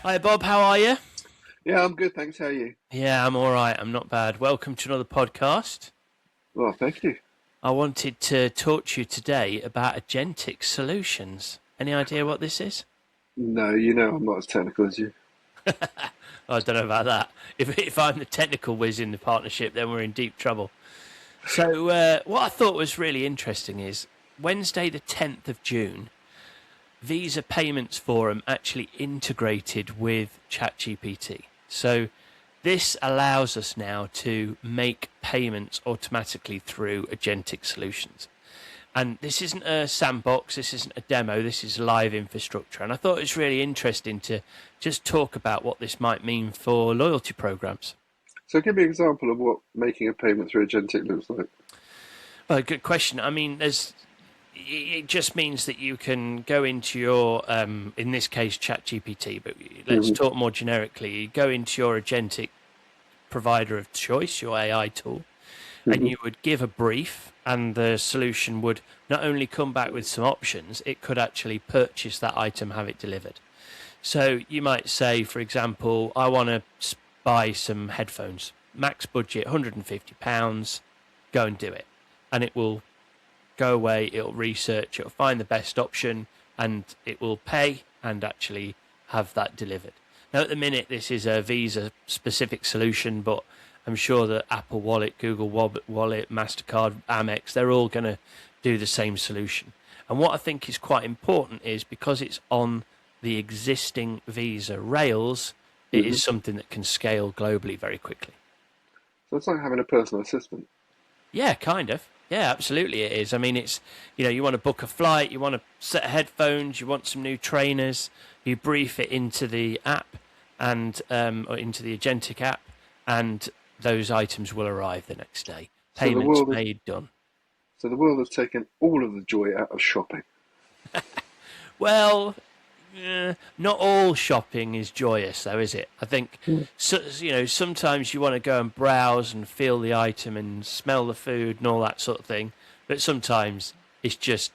Hi Bob, how are you? Yeah, I'm good, thanks. How are you? Yeah, I'm all right. I'm not bad. Welcome to another podcast. Well, thank you. I wanted to talk to you today about Agentic Solutions. Any idea what this is? No, I'm not as technical as you. I don't know about that. If I'm the technical whiz in the partnership, then we're in deep trouble. So, what I thought was really interesting is Wednesday, the 10th of June, Visa Payments Forum actually integrated with ChatGPT. So, this allows us now to make payments automatically through Agentic Solutions. And this isn't a sandbox, this isn't a demo, this is live infrastructure. And I thought it was really interesting to just talk about what this might mean for loyalty programs. So, give me an example of what making a payment through Agentic looks like. Well, good question. I mean, it just means that you can go into your, in this case, ChatGPT, but let's Hmm. talk more generically. You go into your Agentic provider of choice, your AI tool, and Hmm. you would give a brief, and the solution would not only come back with some options, it could actually purchase that item, have it delivered. So you might say, for example, I want to buy some headphones, max budget £150, go and do it. And it will go away, it'll research, it'll find the best option, and it will pay and actually have that delivered. Now, at the minute, this is a Visa specific solution, but I'm sure that Apple Wallet, Google Wallet, MasterCard, Amex, they're all going to do the same solution. And what I think is quite important is because it's on the existing Visa rails, it Hmm. is something that can scale globally very quickly. So it's like having a personal assistant. Yeah, kind of. Yeah, absolutely it is. I mean, it's, you want to book a flight, you want a set of headphones, you want some new trainers, you brief it into the app and or into the Agentic app, and those items will arrive the next day. So the Payments world has, made, done. so the world has taken all of the joy out of shopping. Well, not all shopping is joyous, though, is it? I think Mm. sometimes you want to go and browse and feel the item and smell the food and all that sort of thing, but sometimes it's just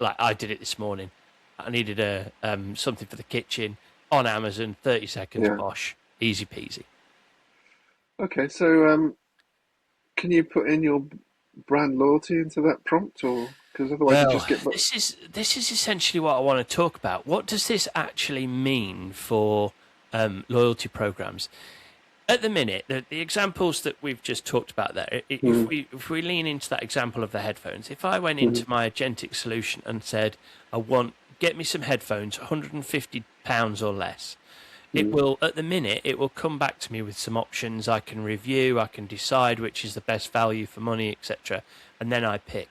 like I did it this morning. I needed a something for the kitchen on Amazon, 30 seconds, Yeah. bosh, easy peasy. Okay, so can you put in your brand loyalty into that prompt, or because otherwise you Well, just get. this is essentially what I want to talk about. What does this actually mean for loyalty programs? At the minute, the examples that we've just talked about there, Mm. if we lean into that example of the headphones, if I went Hmm. into my Agentic solution and said, I want, get me some headphones, £150 or less, it Hmm. will, at the minute, it will come back to me with some options I can review, I can decide which is the best value for money, etc. And then I pick.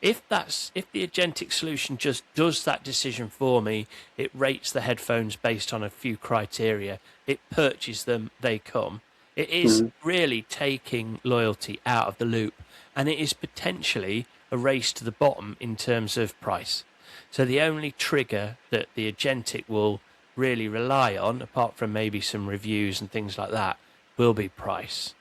If the Agentic solution just does that decision for me, it rates the headphones based on a few criteria, it purchases them, they come. It is Hmm. really taking loyalty out of the loop, and it is potentially a race to the bottom in terms of price. So the only trigger that the Agentic will really rely on, apart from maybe some reviews and things like that, will be price.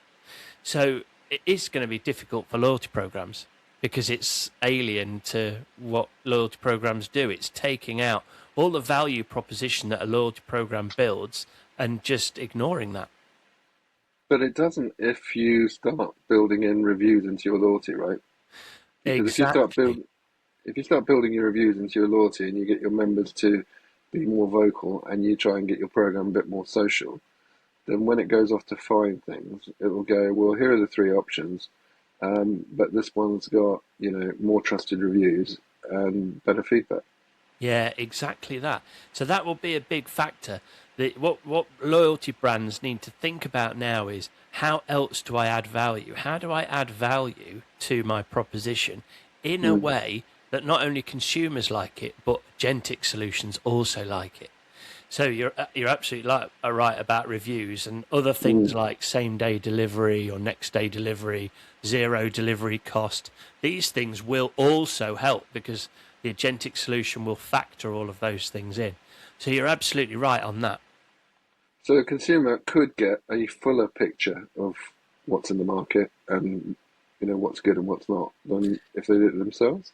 So it is going to be difficult for loyalty programs because it's alien to what loyalty programs do. It's taking out all the value proposition that a loyalty program builds and just ignoring that. But it doesn't if you start building in reviews into your loyalty, right? Because Exactly. if you start building your reviews into your loyalty and you get your members to be more vocal and you try and get your program a bit more social, then when it goes off to find things, it will go, well, here are the three options, but this one's got, more trusted reviews and better feedback. Yeah, exactly that. So that will be a big factor. What loyalty brands need to think about now is how else do I add value? How do I add value to my proposition in a Mm, way that not only consumers like it, but agentic solutions also like it? So you're absolutely right about reviews and other things mm. like same day delivery or next day delivery, zero delivery cost. These things will also help because the agentic solution will factor all of those things in. So you're absolutely right on that. So a consumer could get a fuller picture of what's in the market and, what's good and what's not than if they did it themselves.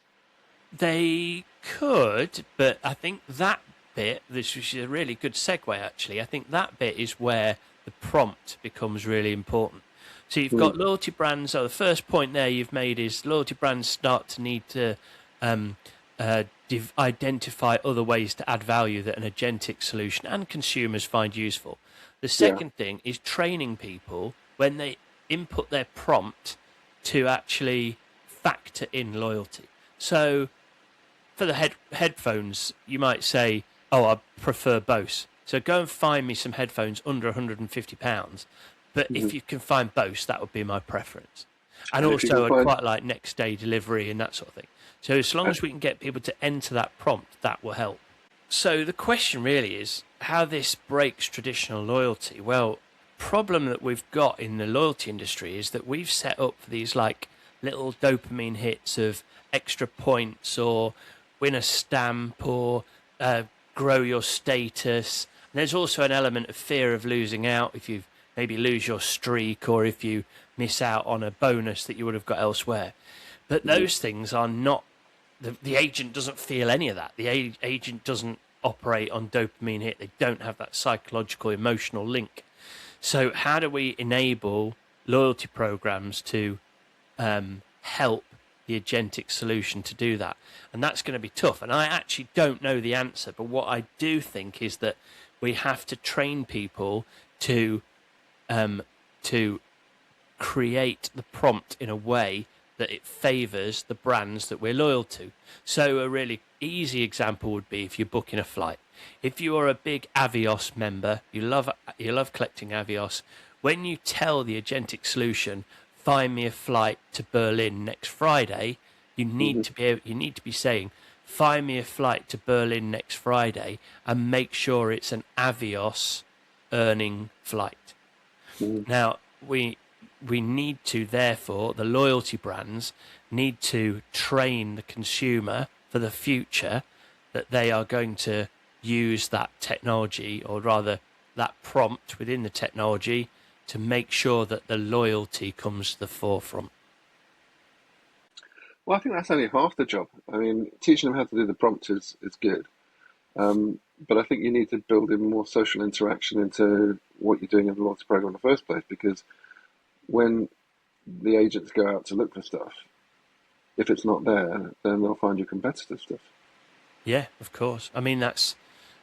They could, but I think that bit, this is a really good segue actually. I think that bit is where the prompt becomes really important. So you've got loyalty brands. So the first point there you've made is loyalty brands start to need to identify other ways to add value that an agentic solution and consumers find useful. The second thing is training people when they input their prompt to actually factor in loyalty. So for the headphones, you might say, oh, I prefer Bose. So go and find me some headphones under £150. But if you can find Bose, that would be my preference. And also, I'd quite like next day delivery and that sort of thing. So as long as we can get people to enter that prompt, that will help. So the question really is how this breaks traditional loyalty. Well, problem that we've got in the loyalty industry is that we've set up for these like little dopamine hits of extra points or win a stamp or grow your status. And there's also an element of fear of losing out if you maybe lose your streak or if you miss out on a bonus that you would have got elsewhere. But those things are not, the agent doesn't feel any of that. The agent doesn't operate on dopamine hit. They don't have that psychological, emotional link. So how do we enable loyalty programs to help the agentic solution to do that? And that's going to be tough. And I actually don't know the answer. But what I do think is that we have to train people to create the prompt in a way that it favors the brands that we're loyal to. So a really easy example would be if you're booking a flight. If you are a big Avios member, you love collecting Avios, when you tell the agentic solution, find me a flight to Berlin next Friday, you need to be saying, find me a flight to Berlin next Friday and make sure it's an Avios earning flight. Now, we need to, therefore, the loyalty brands need to train the consumer for the future that they are going to use that technology, or rather that prompt within the technology, to make sure that the loyalty comes to the forefront. Well, I think that's only half the job. I mean, teaching them how to do the prompt is good. But I think you need to build in more social interaction into what you're doing in the loyalty program in the first place, because when the agents go out to look for stuff, if it's not there, then they'll find your competitive stuff. Yeah, of course. I mean, that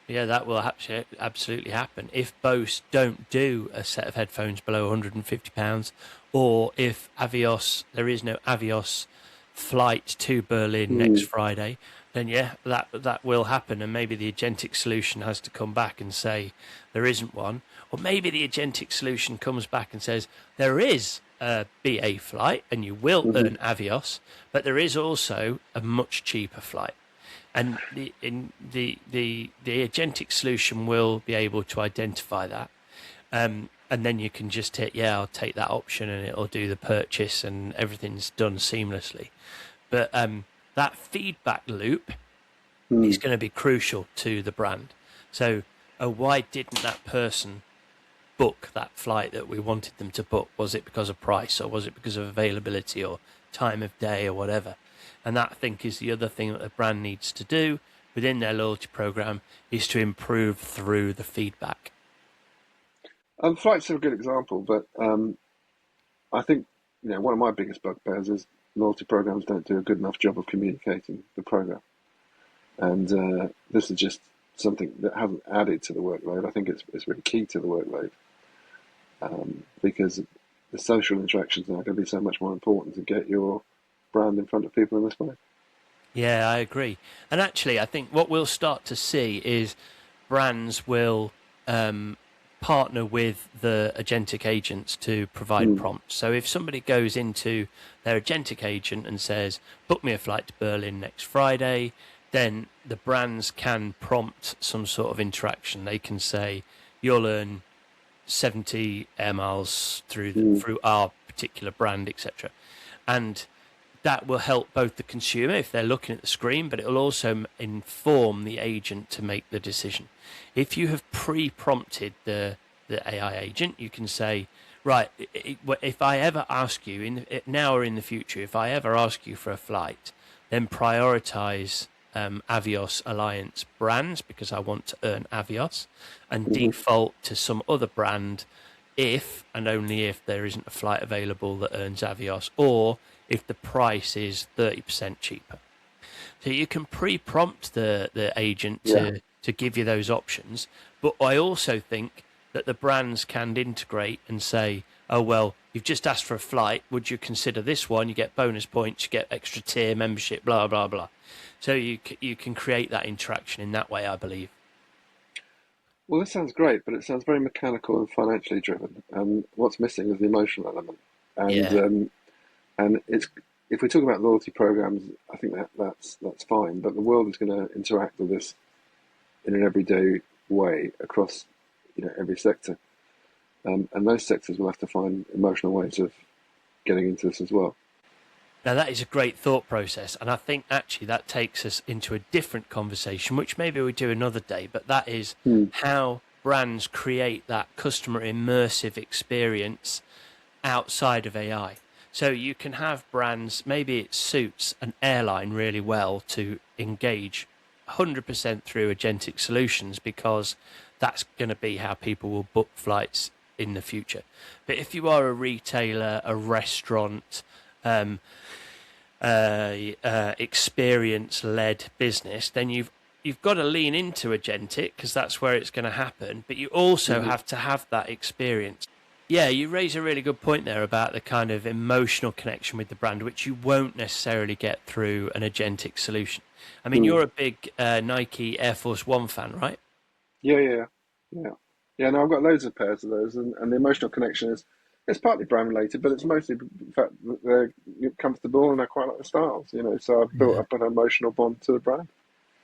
will absolutely happen. If Bose don't do a set of headphones below £150, or if there is no Avios flight to Berlin next Friday, then that will happen. And maybe the agentic solution has to come back and say there isn't one. Or maybe the agentic solution comes back and says there is a BA flight and you will earn Avios, but there is also a much cheaper flight. And the agentic solution will be able to identify that. And then you can just hit, I'll take that option, and it'll do the purchase and everything's done seamlessly. But that feedback loop is going to be crucial to the brand. So why didn't that person book that flight that we wanted them to book? Was it because of price, or was it because of availability or time of day or whatever? And that, I think, is the other thing that the brand needs to do within their loyalty program, is to improve through the feedback. Flights are a good example, but I think one of my biggest bugbears is loyalty programs don't do a good enough job of communicating the program. And this is just something that hasn't added to the workload. I think it's really key to the workload, because the social interactions are going to be so much more important to get your brand in front of people in this way. Yeah, I agree. And actually, I think what we'll start to see is brands will partner with the agentic agents to provide prompts. So if somebody goes into their agentic agent and says, book me a flight to Berlin next Friday, then the brands can prompt some sort of interaction. They can say, you'll earn 70 air miles through our particular brand, etc. And that will help both the consumer if they're looking at the screen, but it will also inform the agent to make the decision. If you have pre-prompted the AI agent, you can say, right, if I ever ask you, now or in the future, if I ever ask you for a flight, then prioritize Avios Alliance brands because I want to earn Avios, and default to some other brand if and only if there isn't a flight available that earns Avios, or if the price is 30% cheaper. So you can pre-prompt the agent to give you those options. But I also think that the brands can integrate and say, oh, well, you've just asked for a flight. Would you consider this one? You get bonus points, you get extra tier membership, blah, blah, blah. So you can create that interaction in that way, I believe. Well, this sounds great, but it sounds very mechanical and financially driven. And what's missing is the emotional element. And it's if we talk about loyalty programs, I think that's fine. But the world is going to interact with this in an everyday way across every sector, and those sectors will have to find emotional ways of getting into this as well. Now, that is a great thought process, and I think actually that takes us into a different conversation, which maybe we do another day, but that is how brands create that customer immersive experience outside of AI. So you can have brands, maybe it suits an airline really well to engage 100% through agentic solutions because that's going to be how people will book flights in the future. But if you are a retailer, a restaurant, experience-led business, then you've got to lean into agentic because that's where it's going to happen. But you also have to have that experience. Yeah, you raise a really good point there about the kind of emotional connection with the brand, which you won't necessarily get through an agentic solution. I mean, you're a big Nike Air Force One fan, right? Yeah. No, I've got loads of pairs of those, and the emotional connection is it's partly brand related, but it's mostly the fact that they're comfortable and I quite like the styles, So I've built up an emotional bond to the brand.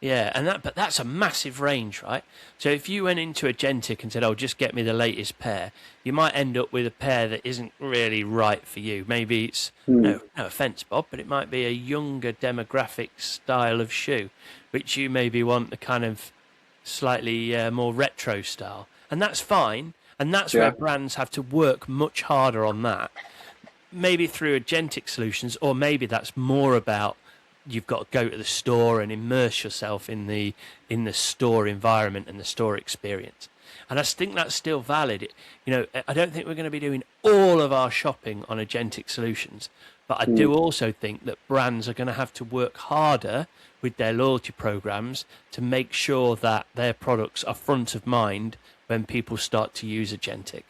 Yeah, but that's a massive range, right? So if you went into Agentic and said, "Oh, just get me the latest pair," you might end up with a pair that isn't really right for you. Maybe it's no offense, Bob, but it might be a younger demographic style of shoe, which you maybe want the kind of slightly more retro style, and that's fine. And that's where brands have to work much harder on that, maybe through agentic solutions, or maybe that's more about you've got to go to the store and immerse yourself in the store environment and the store experience. And I think that's still valid. I don't think we're going to be doing all of our shopping on agentic solutions, but I do also think that brands are going to have to work harder with their loyalty programs to make sure that their products are front of mind when people start to use agentic.